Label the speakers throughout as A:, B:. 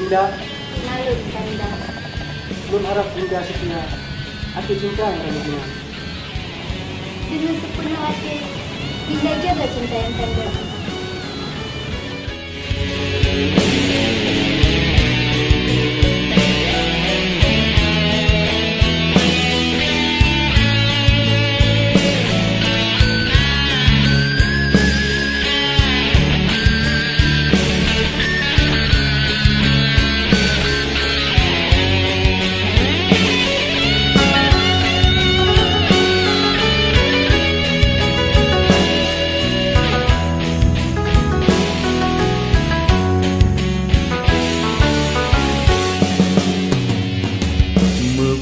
A: Dinda,
B: Nalun tanda.
A: belum harap Dinda setia. Aku cinta yang kamu bilang.
B: Dengan sepenuh hati, Dinda jaga cinta yang tanda.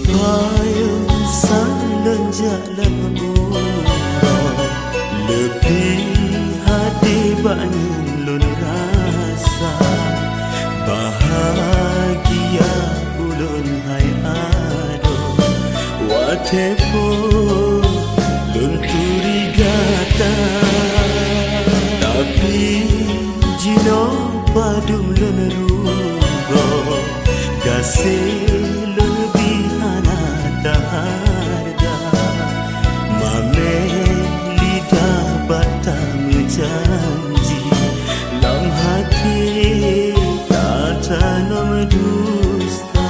C: Payung salenjaklah murah, lebih hati banyak lun rasa bahagia ulun hai ado watepo lun turigata tapi jino padum lun rugo gasih harga mame lidah batang janji lam hati tak tanam dusta.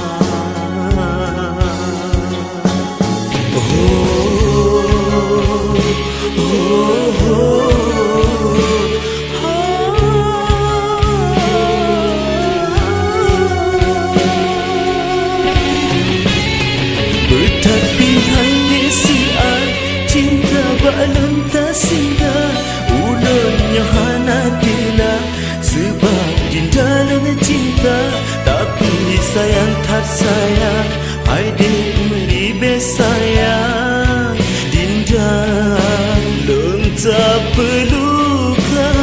C: Tetapi hanya siar cinta balon tak singgah ulunnya hana dila sebab Dinda luna cinta tapi sayang tak sayang hai dek meribe sayang Dinda lun tak pelukan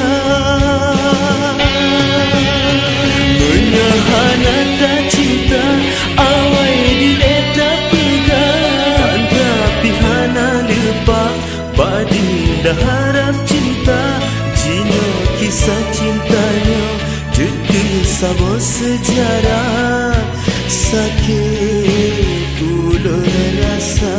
C: menyahana tak cinta awai dileta Dinda harap cinta jino kisah cintanya jadi sabot sejarah sakit ulun rasa.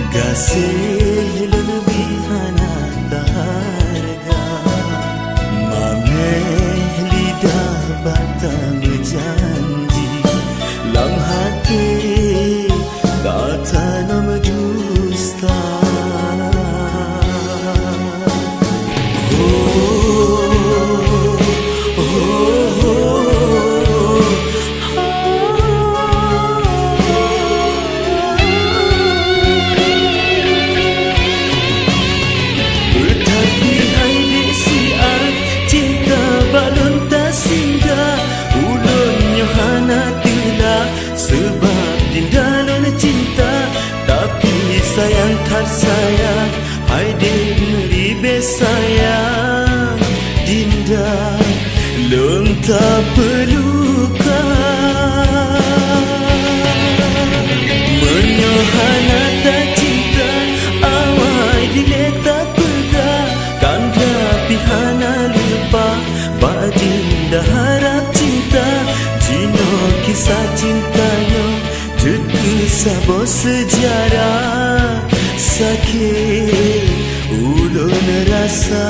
C: Kasih lebih hangat harga mame lidah batang janji lam hati tak tanam dusta. Sebab Dinda luna cinta tapi sayang tak sayang hai dek meribe sayang Dinda lun tak pelukan menyohana tak cinta awai dilek tak pegang kanda pihana lupa bak Dinda harap cinta jino kisah cintanya jadi sabot sejarah sakit ulun rasa.